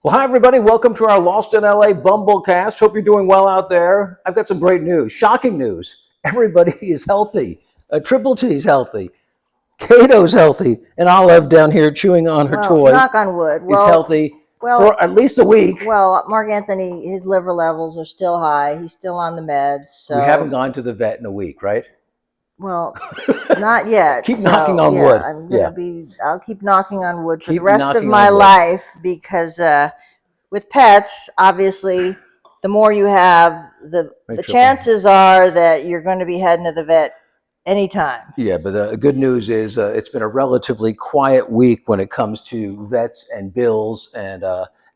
Well, hi, everybody. Welcome to our Lost in LA Bumblecast. Hope you're doing well out there. I've got some great news, shocking news. Everybody is healthy. Triple T's healthy. Kato's healthy. And Olive down here chewing on her toy knock on wood. is healthy for at least a week. Well, Mark Anthony, his liver levels are still high. He's still on the meds. So. We haven't gone to the vet in a week, right? Well, not yet. Keep knocking on wood. I'll keep knocking on wood for the rest of my life because with pets, obviously, the more you have, the chances are that you're going to be heading to the vet anytime. Yeah, but the good news is it's been a relatively quiet week when it comes to vets and bills and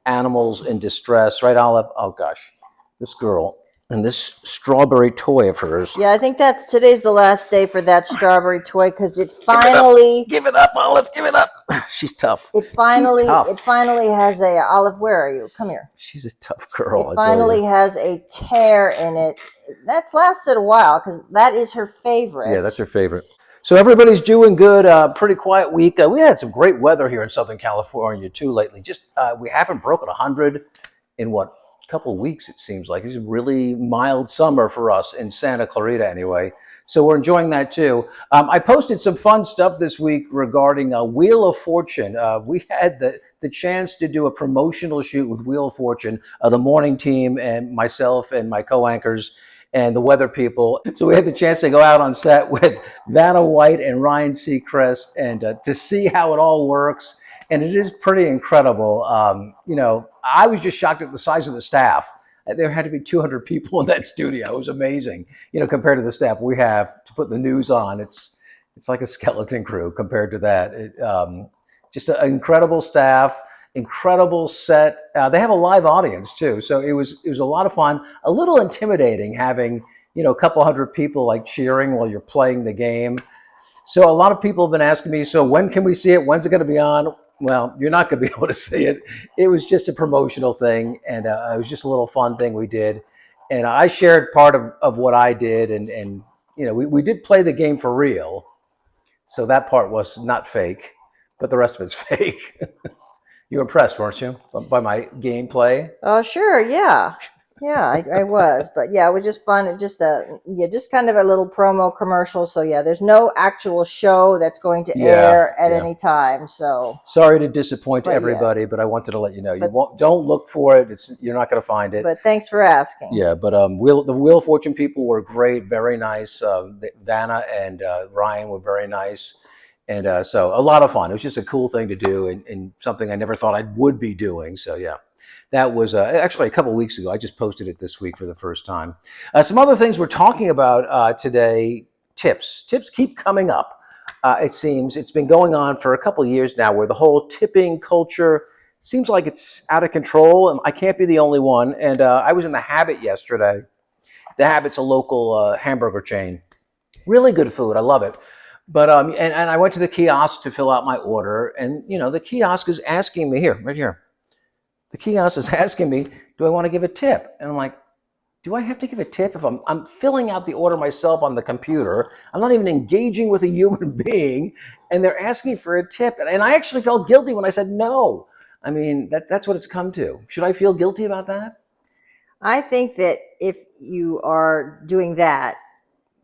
animals in distress, right, Olive? Oh gosh, this girl and this strawberry toy of hers. Yeah, I think today's the last day for that strawberry toy because it finally. Give it up, Olive. Give it up. She's tough. It finally has a Olive. Where are you? Come here. She's a tough girl. It finally has a tear in it. That's lasted a while because that is her favorite. Yeah, that's her favorite. So everybody's doing good. Pretty quiet week. We had some great weather here in Southern California too lately. Just we haven't broken 100 in what? Couple of weeks, it seems like. It's a really mild summer for us in Santa Clarita anyway, so we're enjoying that too. I posted some fun stuff this week regarding Wheel of Fortune. We had the chance to do a promotional shoot with Wheel of Fortune, the morning team and myself and my co-anchors and the weather people. So we had the chance to go out on set with Vanna White and Ryan Seacrest and to see how it all works. And it is pretty incredible. I was just shocked at the size of the staff. There had to be 200 people in that studio. It was amazing, compared to the staff we have to put the news on. It's like a skeleton crew compared to that. Just an incredible staff, incredible set. They have a live audience too, so it was a lot of fun. A little intimidating having a couple hundred people like cheering while you're playing the game. So a lot of people have been asking me, so when can we see it? When's it going to be on? Well, you're not going to be able to see it. It was just a promotional thing, and it was just a little fun thing we did. And I shared part of what I did, and we did play the game for real. So that part was not fake, but the rest of it's fake. You were impressed, weren't you, by my gameplay? Oh, sure, yeah. Yeah, I was, but yeah, it was just fun. Just kind of a little promo commercial. So yeah, there's no actual show that's going to air at any time. So sorry to disappoint everybody, but I wanted to let you know. Don't look for it. You're not going to find it. But thanks for asking. Yeah, but the Wheel of Fortune people were great, very nice. Vanna and Ryan were very nice, and so a lot of fun. It was just a cool thing to do, and something I never thought I would be doing. So yeah. That was actually a couple weeks ago. I just posted it this week for the first time. Some other things we're talking about today, tips. Tips keep coming up. It seems it's been going on for a couple of years now where the whole tipping culture seems like it's out of control. I can't be the only one. And I was in The Habit yesterday. The Habit's a local hamburger chain. Really good food. I love it. But and I went to the kiosk to fill out my order. And, the kiosk is asking me right here. The kiosk is asking me, do I want to give a tip? And I'm like, do I have to give a tip if I'm filling out the order myself on the computer? I'm not even engaging with a human being, and they're asking for a tip. And I actually felt guilty when I said no. I mean, that's what it's come to. Should I feel guilty about that? I think that if you are doing that,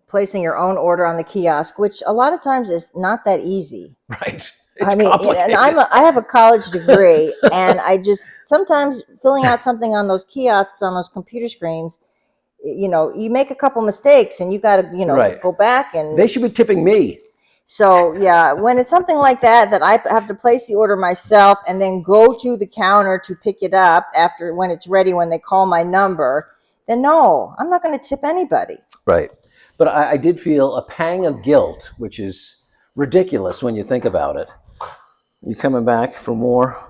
placing your own order on the kiosk, which a lot of times is not that easy. Right. It's complicated. And I have a college degree, and I just sometimes filling out something on those kiosks on those computer screens, you make a couple mistakes, and you got to go back and they should be tipping me. So yeah, when it's something like that I have to place the order myself and then go to the counter to pick it up when it's ready when they call my number, then no, I'm not going to tip anybody. Right, but I did feel a pang of guilt, which is ridiculous when you think about it. You coming back for more?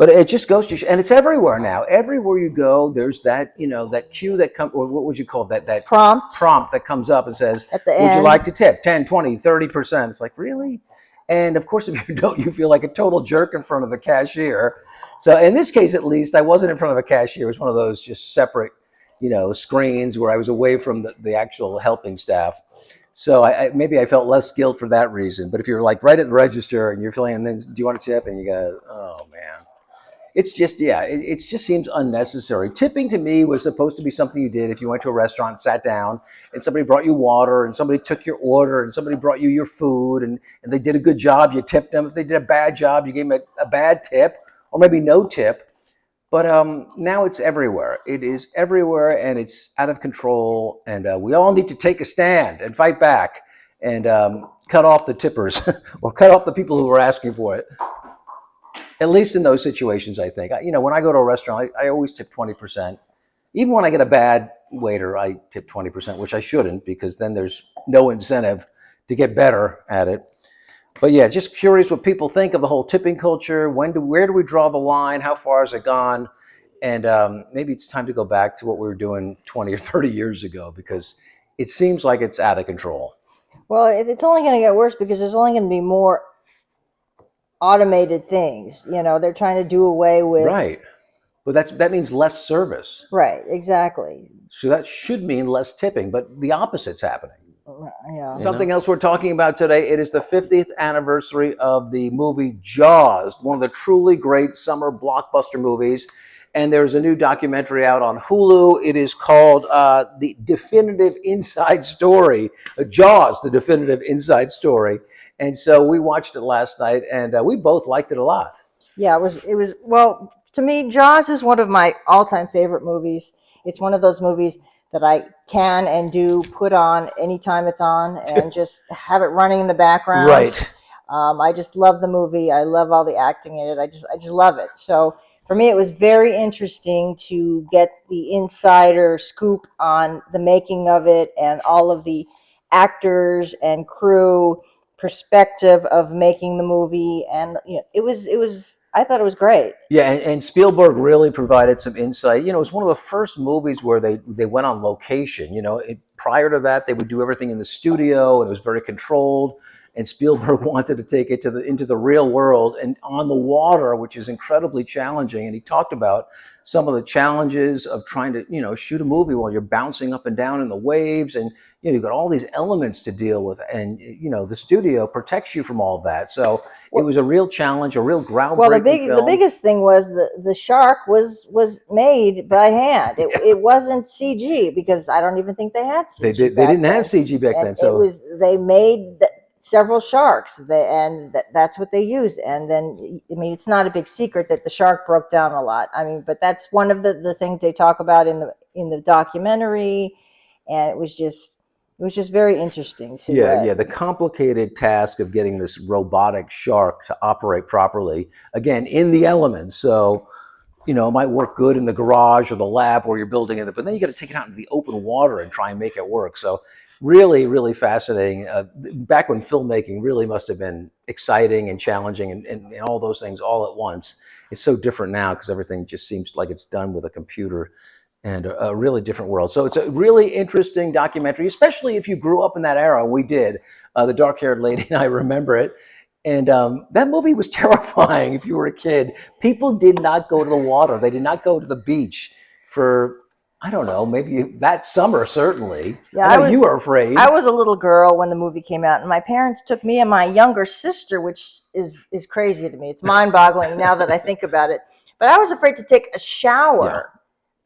But it just goes to, and it's everywhere now. Everywhere you go, there's that, that cue that comes, or what would you call that prompt that comes up and says, at the end, would you like to tip 10, 20, 30%? It's like, really? And of course, if you don't, you feel like a total jerk in front of the cashier. So in this case, at least, I wasn't in front of a cashier. It was one of those just separate, screens where I was away from the actual helping staff. So maybe I felt less guilt for that reason. But if you're like right at the register and you're feeling, and then do you want to tip? And you go, oh man. It's just, yeah, it just seems unnecessary. Tipping to me was supposed to be something you did if you went to a restaurant and sat down and somebody brought you water and somebody took your order and somebody brought you your food and they did a good job, you tipped them. If they did a bad job, you gave them a bad tip or maybe no tip. But now it's everywhere. It is everywhere and it's out of control. And we all need to take a stand and fight back and cut off the tippers or cut off the people who are asking for it. At least in those situations, I think. When I go to a restaurant, I always tip 20%. Even when I get a bad waiter, I tip 20%, which I shouldn't because then there's no incentive to get better at it. But yeah, just curious what people think of the whole tipping culture. Where do we draw the line? How far has it gone? And maybe it's time to go back to what we were doing 20 or 30 years ago because it seems like it's out of control. Well, it's only going to get worse because there's only going to be more automated things. They're trying to do away with. Right. But that means less service. Right, exactly. So that should mean less tipping, but the opposite's happening. Yeah. Something else we're talking about today, it is the 50th anniversary of the movie Jaws, one of the truly great summer blockbuster movies. And there's a new documentary out on Hulu. It is called The Definitive Inside Story. Jaws, The Definitive Inside Story. And so we watched it last night, and we both liked it a lot. Yeah, it was well, to me, Jaws is one of my all-time favorite movies. It's one of those movies that I can and do put on anytime it's on and just have it running in the background. Right. I just love the movie. I love all the acting in it. I just love it. So for me, it was very interesting to get the insider scoop on the making of it and all of the actors and crew perspective of making the movie. And it was I thought it was great. Yeah, and Spielberg really provided some insight. It was one of the first movies where they went on location. Prior to that, they would do everything in the studio, and it was very controlled. And Spielberg wanted to take it into the real world and on the water, which is incredibly challenging. And he talked about some of the challenges of trying to shoot a movie while you're bouncing up and down in the waves, and you've got all these elements to deal with, and the studio protects you from all of that. So it was a real challenge, a real groundbreaking Well, film. the biggest thing was the shark was made by hand. It wasn't CG because I don't even think they had CG. They didn't have CG back then. So they made several sharks, that's what they used. And then, it's not a big secret that the shark broke down a lot. But that's one of the things they talk about in the documentary, and it was just very interesting to the complicated task of getting this robotic shark to operate properly, again, in the elements. So it might work good in the garage or the lab where you're building it, but then you got to take it out into the open water and try and make it work. So really, really fascinating. Back when filmmaking really must have been exciting and challenging and all those things all at once. It's so different now because everything just seems like it's done with a computer and a really different world. So it's a really interesting documentary, especially if you grew up in that era. We did. The dark-haired lady and I remember it. And that movie was terrifying if you were a kid. People did not go to the water. They did not go to the beach for, I don't know, maybe that summer, certainly. Yeah, I know you were afraid. I was a little girl when the movie came out, and my parents took me and my younger sister, which is crazy to me. It's mind-boggling now that I think about it. But I was afraid to take a shower.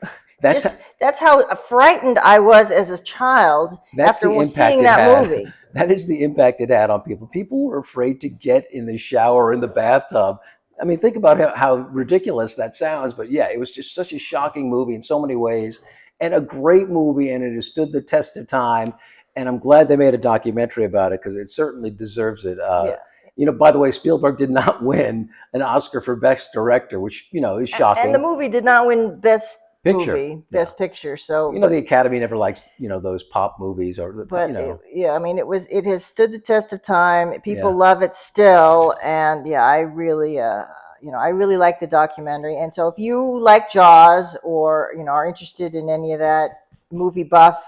Yeah. That's how frightened I was as a child after seeing that movie. That is the impact it had on people. People were afraid to get in the shower or in the bathtub. Think about how ridiculous that sounds, but yeah, it was just such a shocking movie in so many ways, and a great movie, and it has stood the test of time, and I'm glad they made a documentary about it because it certainly deserves it. By the way, Spielberg did not win an Oscar for Best Director, which, is shocking. And the movie did not win Best Picture. Best Picture. So the Academy never likes those pop movies it has stood the test of time. People love it still, and I really like the documentary. And so if you like Jaws or are interested in any of that, movie buff,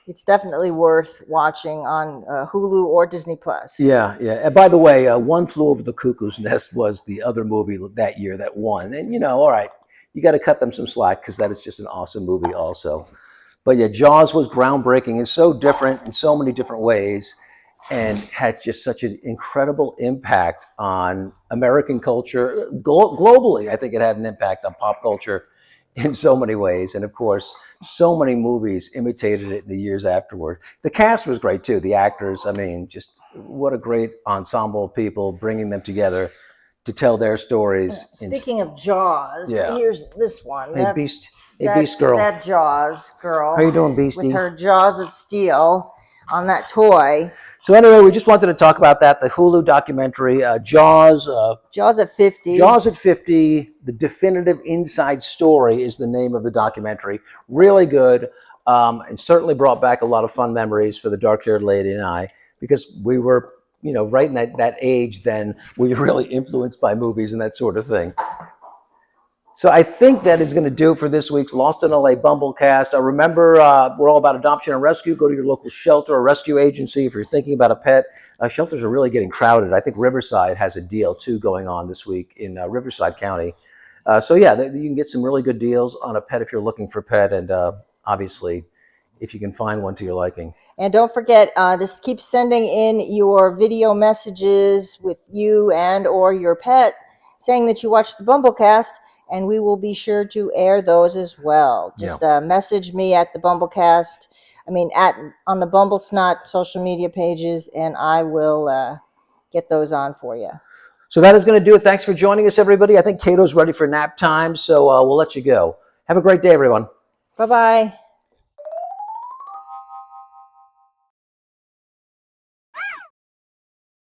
it's definitely worth watching on Hulu or Disney Plus. Yeah. And by the way, One Flew Over the Cuckoo's Nest was the other movie that year that won, and all right. You got to cut them some slack because that is just an awesome movie also. But yeah, Jaws was groundbreaking. It's so different in so many different ways. and had just such an incredible impact on American culture globally. I think it had an impact on pop culture in so many ways, and of course, so many movies imitated it in the years afterward. The cast was great too. The actors, I mean, just what a great ensemble of people bringing them together to tell their stories. Speaking of Jaws, here's this one. Hey, Beast. Hey, Beast girl. That Jaws girl. How you doing, Beastie? With her jaws of steel on that toy. So anyway, we just wanted to talk about that, the Hulu documentary, Jaws. Jaws at 50. Jaws at 50, The Definitive Inside Story is the name of the documentary. Really good, and certainly brought back a lot of fun memories for the dark-haired lady and I, because we were, right in that age then, we were really influenced by movies and that sort of thing. So I think that is going to do it for this week's Lost in LA Bumblecast. Remember, we're all about adoption and rescue. Go to your local shelter or rescue agency if you're thinking about a pet. Shelters are really getting crowded. I think Riverside has a deal, too, going on this week in Riverside County. So, yeah, you can get some really good deals on a pet if you're looking for a pet, and obviously, if you can find one to your liking. And don't forget, just keep sending in your video messages with you and or your pet saying that you watched the Bumblecast, and we will be sure to air those as well. Just message me at the Bumblecast, on the Bumblesnot social media pages, and I will get those on for you. So that is going to do it. Thanks for joining us, everybody. I think Cato's ready for nap time, so we'll let you go. Have a great day, everyone. Bye-bye.